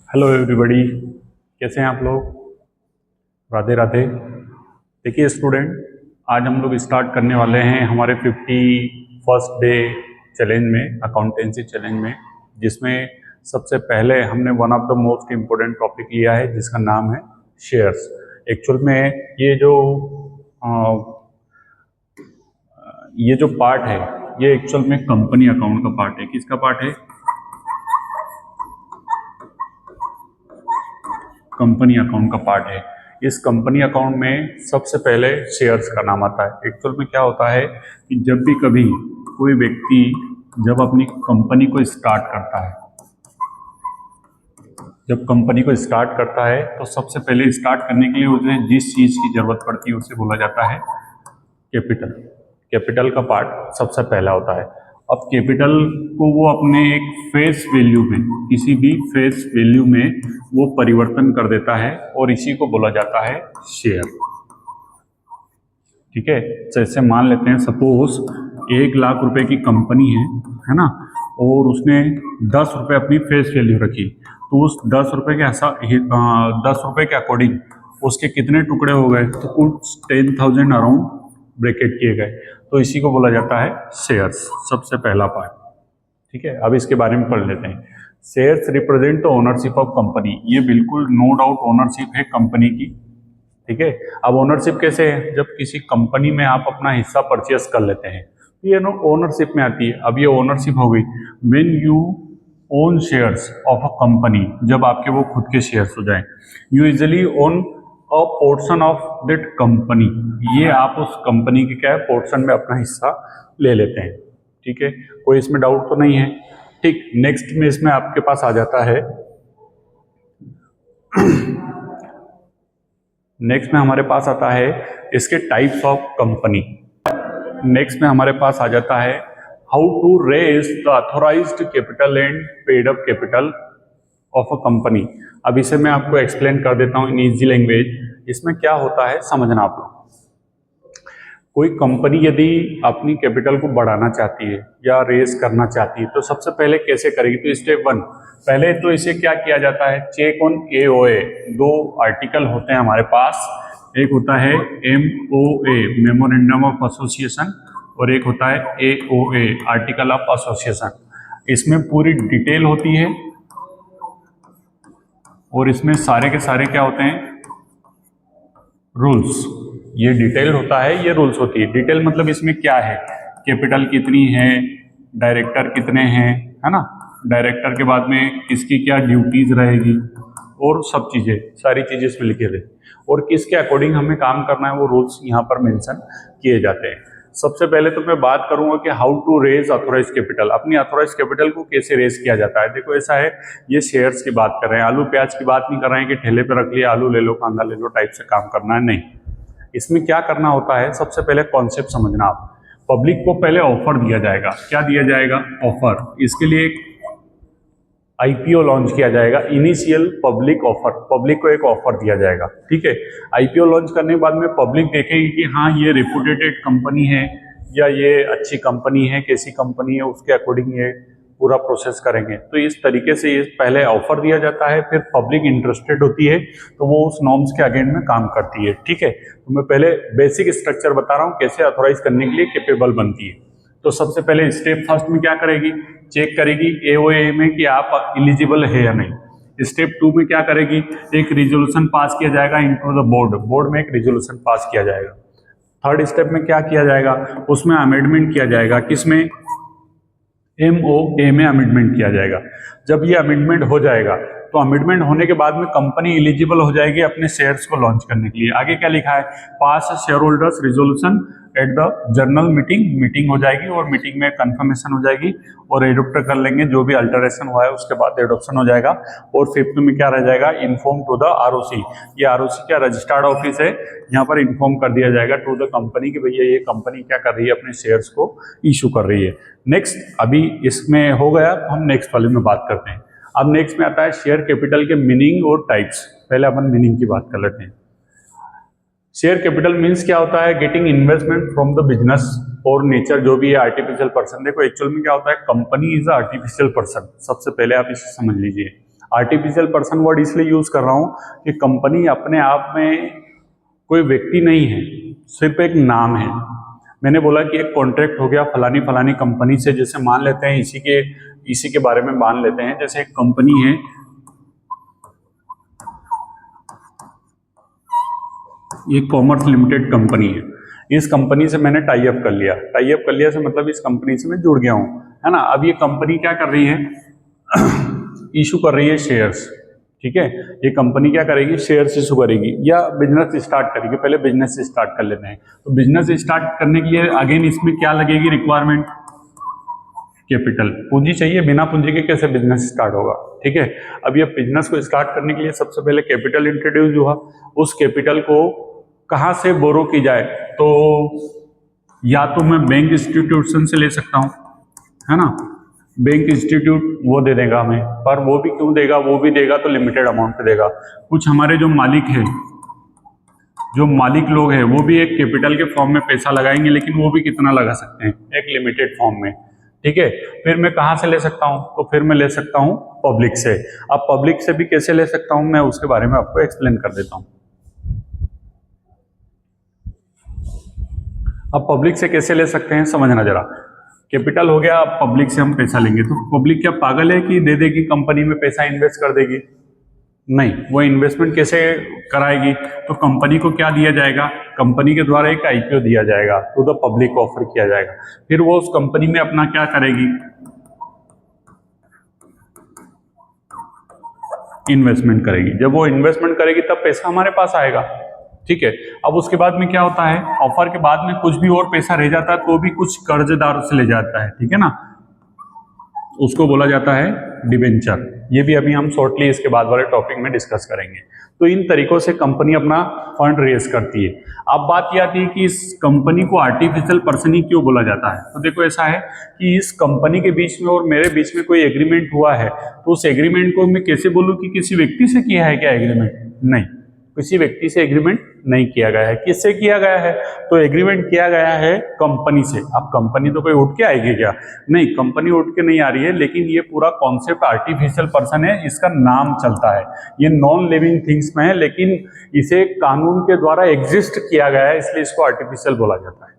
Hello everybody, कैसे हैं आप लोग। राधे राधे। देखिए स्टूडेंट, आज हम लोग स्टार्ट करने वाले हैं हमारे 51st डे चैलेंज में, अकाउंटेंसी चैलेंज में, जिसमें सबसे पहले हमने one of the most important topic लिया है जिसका नाम है शेयर्स। एक्चुअल में ये जो पार्ट है ये एक्चुअल में कंपनी अकाउंट का पार्ट है। किसका पार्ट है? कंपनी अकाउंट का पार्ट है। इस कंपनी अकाउंट में सबसे पहले शेयर्स का नाम आता है। एक्चुअल में क्या होता है कि जब भी कभी कोई व्यक्ति जब अपनी कंपनी को स्टार्ट करता है, जब कंपनी को स्टार्ट करता है तो सबसे पहले स्टार्ट करने के लिए उसे जिस चीज़ की जरूरत पड़ती है उसे बोला जाता है कैपिटल। कैपिटल का पार्ट सबसे पहला होता है। अब कैपिटल को वो अपने एक फेस वैल्यू में, किसी भी फेस वैल्यू में वो परिवर्तन कर देता है और इसी को बोला जाता है शेयर। ठीक है, जैसे मान लेते हैं सपोज 1 लाख रुपए की कंपनी है ना, और उसने 10 रुपए अपनी फेस वैल्यू रखी, तो उस 10 रुपए के 10 रुपए के अकॉर्डिंग उसके कितने टुकड़े हो गए, तो कुछ 10,000 अराउंड ब्रैकेट किए गए, तो इसी को बोला जाता है शेयर्स, सबसे पहला पार्ट। ठीक है, अब इसके बारे में पढ़ लेते हैं। Shares represent the ownership of company. ये बिल्कुल नो डाउट ओनरशिप है कंपनी की। ठीक है, अब ओनरशिप कैसे है? जब किसी कंपनी में आप अपना हिस्सा परचेस कर लेते हैं तो ये ओनरशिप में आती है। अब ये ओनरशिप हो गई when you own shares of a company, जब आपके वो खुद के शेयर्स हो जाए। You usually own a portion of that company, ये आप उस कंपनी के क्या है पोर्शन में अपना हिस्सा ले लेते हैं। ठीक है, कोई इसमें डाउट तो नहीं है। ठीक, नेक्स्ट में इसमें आपके पास आ जाता है नेक्स्ट में हमारे पास आता है इसके टाइप्स ऑफ कंपनी। नेक्स्ट में हमारे पास आ जाता है how to raise the authorised capital and paid up capital of a company. अब इसे मैं आपको एक्सप्लेन कर देता हूं इन इजी लैंग्वेज। इसमें क्या होता है समझना आप लोग। कोई कंपनी यदि अपनी कैपिटल को बढ़ाना चाहती है या रेज करना चाहती है तो सबसे पहले कैसे करेगी? तो स्टेप 1, पहले तो इसे क्या किया जाता है, चेक ऑन AOA। 2 आर्टिकल होते हैं हमारे पास, एक होता है MOA मेमोरेंडम ऑफ एसोसिएशन, और एक होता है AOA आर्टिकल ऑफ एसोसिएशन। इसमें पूरी डिटेल होती है और इसमें सारे के सारे क्या होते हैं, रूल्स। ये डिटेल होता है, ये रूल्स होती है। डिटेल मतलब इसमें क्या है, कैपिटल कितनी है, डायरेक्टर कितने हैं, है ना, डायरेक्टर के बाद में किसकी क्या ड्यूटीज रहेगी, और सब चीजें, सारी चीजें इसमें लिखे थे, और किसके अकॉर्डिंग हमें काम करना है वो रूल्स यहाँ पर मेंशन किए जाते हैं। सबसे पहले तो मैं बात करूंगा कि how to raise authorise capital. अपनी ऑथोराइज कैपिटल को कैसे रेज किया जाता है। देखो ऐसा है, ये शेयर्स की बात कर रहे हैं, आलू प्याज की बात नहीं कर रहे हैं कि ठेले पे रख लिया आलू ले लो कांदा ले लो टाइप से काम करना है, नहीं। इसमें क्या करना होता है, सबसे पहले कॉन्सेप्ट समझना आप। पब्लिक को पहले ऑफर दिया जाएगा। क्या दिया जाएगा? ऑफर। इसके लिए एक IPO लॉन्च किया जाएगा, इनिशियल पब्लिक ऑफर। पब्लिक को एक ऑफर दिया जाएगा। ठीक है, IPO लॉन्च करने के बाद में पब्लिक देखेगी कि हाँ ये रेपुटेटेड कंपनी है या ये अच्छी कंपनी है, कैसी कंपनी है, उसके अकॉर्डिंग ये पूरा प्रोसेस करेंगे। तो इस तरीके से ये पहले ऑफर दिया जाता है, फिर पब्लिक इंटरेस्टेड होती है तो वो उस नॉर्म्स के अगेंस्ट में काम करती है। ठीक है, तो मैं पहले बेसिक स्ट्रक्चर बता रहा हूँ कैसे ऑथोराइज करने के लिए कैपेबल बनती है। तो सबसे पहले स्टेप फर्स्ट में क्या करेगी, चेक करेगी AOA में कि आप एलिजिबल है या नहीं। स्टेप 2 में क्या करेगी, एक रिजोल्यूशन पास किया जाएगा इनटू द बोर्ड। बोर्ड में एक रिजोल्यूशन पास किया जाएगा। थर्ड स्टेप में क्या किया जाएगा, उसमें अमेंडमेंट किया जाएगा। किसमें? MOA में अमेंडमेंट किया जाएगा। जब ये अमेंडमेंट हो जाएगा तो अमेंडमेंट होने के बाद में कंपनी एलिजिबल हो जाएगी अपने शेयर्स को लॉन्च करने के लिए। आगे क्या लिखा है, pass share holders resolution at the general meeting हो जाएगी, और मीटिंग में कंफर्मेशन हो जाएगी और एडोप्ट कर लेंगे। जो भी अल्टरेशन हुआ है उसके बाद एडोप्शन हो जाएगा। और 5th में क्या रह जाएगा, इन्फॉर्म टू द ROC। ये ROC क्या रजिस्टर्ड ऑफिस है, यहाँ पर इन्फॉर्म कर दिया जाएगा टू द कंपनी कि भैया ये कंपनी क्या कर रही है, अपने शेयर्स को इशू कर रही है। नेक्स्ट, अभी इसमें हो गया तो हम नेक्स्ट वाले में बात करते हैं। अब नेक्स्ट में आता है शेयर कैपिटल के मीनिंग और टाइप्स। पहले अपन मीनिंग की बात कर लेते हैं। शेयर कैपिटल मीन्स क्या होता है, getting investment from the business और नेचर, जो भी है आर्टिफिशियल पर्सन। देखो एक्चुअल में क्या होता है, कंपनी इज आर्टिफिशियल पर्सन। सबसे पहले आप इसे समझ लीजिए, आर्टिफिशियल पर्सन वर्ड इसलिए यूज कर रहा हूं कि कंपनी अपने आप में कोई व्यक्ति नहीं है, सिर्फ एक नाम है। मैंने बोला कि एक कॉन्ट्रैक्ट हो गया फलानी फलानी कंपनी से, जैसे मान लेते हैं इसी के बारे में मान लेते हैं, जैसे एक कंपनी है, ये कॉमर्स लिमिटेड कंपनी है। इस कंपनी से मैंने टाई अप कर लिया। टाई अप कर लिया से मतलब इस कंपनी से मैं जुड़ गया हूं, है ना। अब ये कंपनी क्या कर रही है, इशू कर रही है शेयर्स, ठीक है। ये कंपनी क्या करेगी, शेयर्स इशू करेगी या बिजनेस स्टार्ट करेगी। पहले बिजनेस स्टार्ट कर लेते हैं। तो बिजनेस स्टार्ट करने के लिए अगेन इसमें क्या लगेगी रिक्वायरमेंट, कैपिटल, पूंजी चाहिए। बिना पूंजी के कैसे बिजनेस स्टार्ट होगा, ठीक है। अब ये बिजनेस को स्टार्ट करने के लिए सबसे पहले कैपिटल इंट्रोड्यूस हुआ। उस कैपिटल को कहाँ से बोरो की जाए, तो या तो मैं बैंक इंस्टीट्यूशन से ले सकता हूँ, है ना। बैंक इंस्टीट्यूट वो दे देगा हमें, पर वो भी क्यों देगा, वो भी देगा तो लिमिटेड अमाउंट पे देगा। कुछ हमारे जो मालिक है, जो मालिक लोग हैं, वो भी एक कैपिटल के फॉर्म में पैसा लगाएंगे, लेकिन वो भी कितना लगा सकते हैं, एक लिमिटेड फॉर्म में, ठीक है। फिर मैं कहाँ से ले सकता हूँ, तो फिर मैं ले सकता हूँ पब्लिक से। अब पब्लिक से भी कैसे ले सकता हूँ, मैं उसके बारे में आपको एक्सप्लेन कर देता हूँ। अब पब्लिक से कैसे ले सकते हैं समझना जरा। कैपिटल हो गया, अब पब्लिक से हम पैसा लेंगे, तो पब्लिक क्या पागल है कि दे देगी कंपनी में पैसा इन्वेस्ट कर देगी? नहीं, वो इन्वेस्टमेंट कैसे कराएगी, तो कंपनी को क्या दिया जाएगा, कंपनी के द्वारा एक आईपीओ दिया जाएगा, टू द पब्लिक ऑफर किया जाएगा। फिर वो उस कंपनी में अपना क्या करेगी, इन्वेस्टमेंट करेगी। जब वो इन्वेस्टमेंट करेगी तब पैसा हमारे पास आएगा, ठीक है। अब उसके बाद में क्या होता है, ऑफर के बाद में कुछ भी और पैसा रह जाता है तो भी कुछ कर्जदार से ले जाता है, ठीक है ना, उसको बोला जाता है डिबेंचर। ये भी अभी हम शॉर्टली इसके बाद वाले टॉपिक में डिस्कस करेंगे। तो इन तरीकों से कंपनी अपना फंड रेज करती है। अब बात यह आती है कि इस कंपनी को आर्टिफिशियल पर्सन ही क्यों बोला जाता है। तो देखो ऐसा है कि इस कंपनी के बीच में और मेरे बीच में कोई एग्रीमेंट हुआ है, तो उस एग्रीमेंट को मैं कैसे बोलूँ कि किसी व्यक्ति से किया है क्या एग्रीमेंट? नहीं, किसी व्यक्ति से एग्रीमेंट नहीं किया गया है। किससे किया गया है, तो एग्रीमेंट किया गया है कंपनी से। अब कंपनी तो कोई उठ के आएगी क्या? नहीं, कंपनी उठ के नहीं आ रही है, लेकिन ये पूरा कॉन्सेप्ट आर्टिफिशियल पर्सन है, इसका नाम चलता है। ये नॉन लिविंग थिंग्स में है, लेकिन इसे कानून के द्वारा एग्जिस्ट किया गया है, इसलिए इसको आर्टिफिशियल बोला जाता है।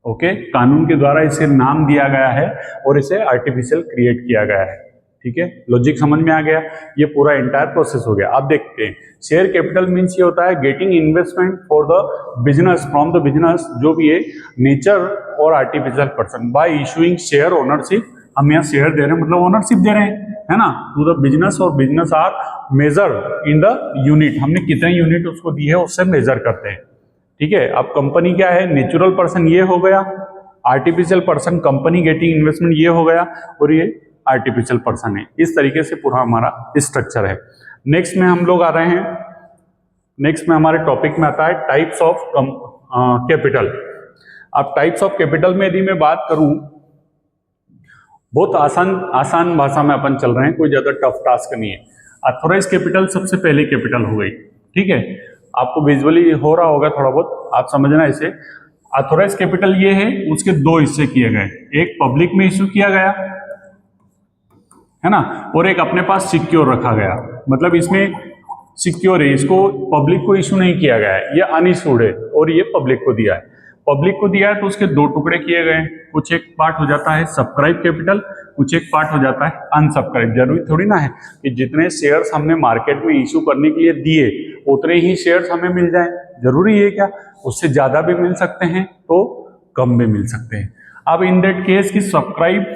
ओके, कानून के द्वारा इसे नाम दिया गया है और इसे आर्टिफिशियल क्रिएट किया गया है, ठीक है। लॉजिक समझ में आ गया, ये पूरा एंटायर प्रोसेस हो गया। आप देखते हैं शेयर कैपिटल मीन्स ये होता है getting investment for the business from the business, जो भी है नेचर और artificial person, bye issuing share ownership. हम यहाँ शेयर दे रहे हैं मतलब ओनरशिप दे रहे हैं, है ना, टू द बिजनेस, और business are major in the unit, हमने कितने यूनिट उसको दी है उससे मेजर करते हैं, ठीक है। अब कंपनी क्या है, नेचुरल पर्सन ये हो गया, artificial person company getting investment ये हो गया, और ये आर्टिफिशियल पर्सन है। इस तरीके से पूरा हमारा स्ट्रक्चर है। नेक्स्ट में हम लोग आ रहे हैं, नेक्स्ट में हमारे टॉपिक में आता है टाइप्स ऑफ कैपिटल। अब टाइप्स ऑफ कैपिटल में यदि मैं बात करूं, बहुत आसान भाषा में अपन चल रहे हैं, कोई ज्यादा टफ टास्क नहीं है। अथॉराइज कैपिटल सबसे पहले कैपिटल हो गई, ठीक है। आपको विजुअली हो रहा होगा थोड़ा बहुत, आप समझना इसे। अथॉराइज कैपिटल ये है, उसके दो हिस्से किए गए, एक पब्लिक में इश्यू किया गया, है ना, और एक अपने पास सिक्योर रखा गया। मतलब इसमें सिक्योर है, इसको पब्लिक को इशू नहीं किया गया है, ये अनइशूड है, और ये पब्लिक को दिया है। पब्लिक को दिया है तो उसके दो टुकड़े किए गए, कुछ एक पार्ट हो जाता है सब्सक्राइब कैपिटल, कुछ एक पार्ट हो जाता है अनसब्सक्राइब। जरूरी थोड़ी ना है कि जितने शेयर्स हमने मार्केट में इशू करने के लिए दिए उतने ही शेयर्स हमें मिल जाएं, जरूरी है क्या? उससे ज्यादा भी मिल सकते हैं तो कम भी मिल सकते हैं। अब इन दैट केस की सब्सक्राइब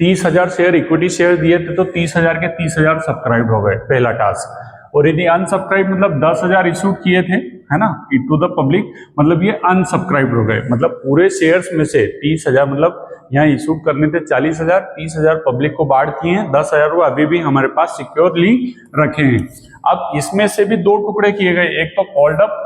30,000 शेयर इक्विटी शेयर दिए थे तो 30,000 के 30,000 सब्सक्राइब हो गए, पहला टास्क। और यदि अनसब्सक्राइब मतलब 10,000 इशू किए थे, है ना, टू द पब्लिक, मतलब ये अनसब्सक्राइब हो गए। मतलब पूरे शेयर्स में से 30,000, मतलब यहाँ इशू करने थे 40,000, 30,000 पब्लिक को बांट किए हैं, 10,000 वो अभी भी हमारे पास सिक्योरली रखे हैं। अब इसमें से भी दो टुकड़े किए गए, एक तो कॉल्ड अप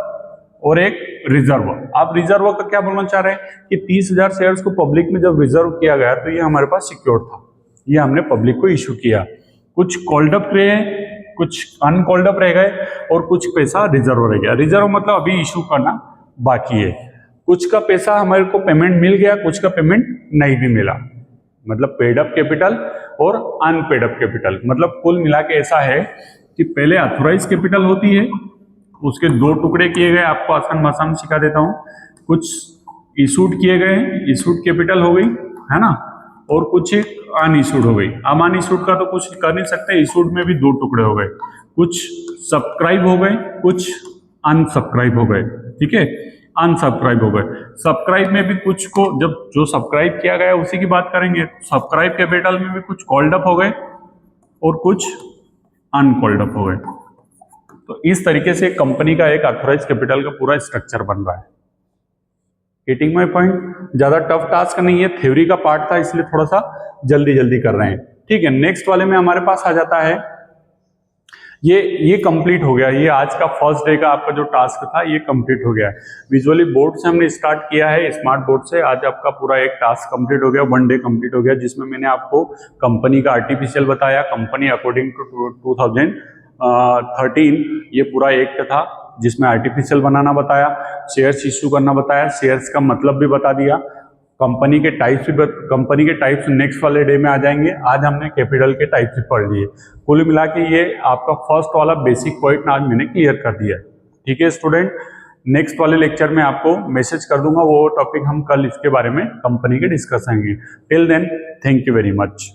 और एक रिजर्व। आप रिजर्व का क्या बोलना चाह रहे हैं कि 30,000 शेयर्स को पब्लिक में जब रिजर्व किया गया तो ये हमारे पास सिक्योर था, ये हमने पब्लिक को इशू किया। कुछ कॉल्ड अप रहे, कुछ अनकॉल्ड अप रह गए, और कुछ पैसा रिजर्व रह गया। रिजर्व मतलब अभी इशू करना बाकी है। कुछ का पैसा हमारे को पेमेंट मिल गया, कुछ का पेमेंट नहीं भी मिला, मतलब पेड अप कैपिटल और अनपेड अप कैपिटल। मतलब कुल मिला के ऐसा है कि पहले ऑथोराइज कैपिटल होती है, उसके दो टुकड़े किए गए, आपको आसान भाषा में सिखा देता हूं। कुछ इशूड किए गए, इशूड कैपिटल हो गई है ना, और कुछ एक अनइशूड हो गई। अब अनइशूड का तो कुछ कर नहीं सकते, इशूड में भी दो टुकड़े हो गए, कुछ सब्सक्राइब हो गए, कुछ अनसब्सक्राइब हो गए। ठीक है, अनसब्सक्राइब हो गए। सब्सक्राइब में भी कुछ को, जब जो सब्सक्राइब किया गया उसी की बात करेंगे। सब्सक्राइब कैपिटल में भी कुछ कॉल्ड अप हो गए और कुछ अनकॉल्ड अप हो गए। तो इस तरीके से कंपनी का एक ऑथोराइज कैपिटल का पूरा स्ट्रक्चर बन रहा है। Getting my point? ज्यादा टफ टास्क नहीं है, थ्योरी का पार्ट था इसलिए थोड़ा सा जल्दी जल्दी कर रहे हैं। ठीक है, नेक्स्ट वाले में हमारे पास आ जाता है, ये कंप्लीट हो गया। ये आज का फर्स्ट डे का आपका जो टास्क था ये कंप्लीट हो गया है। विजुअली बोर्ड से हमने स्टार्ट किया है, स्मार्ट बोर्ड से। आज आपका पूरा एक टास्क कंप्लीट हो गया, वन डे कंप्लीट हो गया, जिसमें मैंने आपको कंपनी का आर्टिफिशियल बताया, कंपनी अकॉर्डिंग टू 2013 ये पूरा एक्ट था जिसमें आर्टिफिशियल बनाना बताया, शेयर्स इश्यू करना बताया, शेयर्स का मतलब भी बता दिया, कंपनी के टाइप्स नेक्स्ट वाले डे में आ जाएंगे। आज हमने कैपिटल के टाइप्स भी पढ़ लिए। कुल मिला के ये आपका फर्स्ट वाला बेसिक पॉइंट आज मैंने क्लियर कर दिया है। ठीक है स्टूडेंट, नेक्स्ट वाले लेक्चर में आपको मैसेज कर दूंगा, वो टॉपिक हम कल इसके बारे में कंपनी के डिस्कस करेंगे। Till then, thank you very much.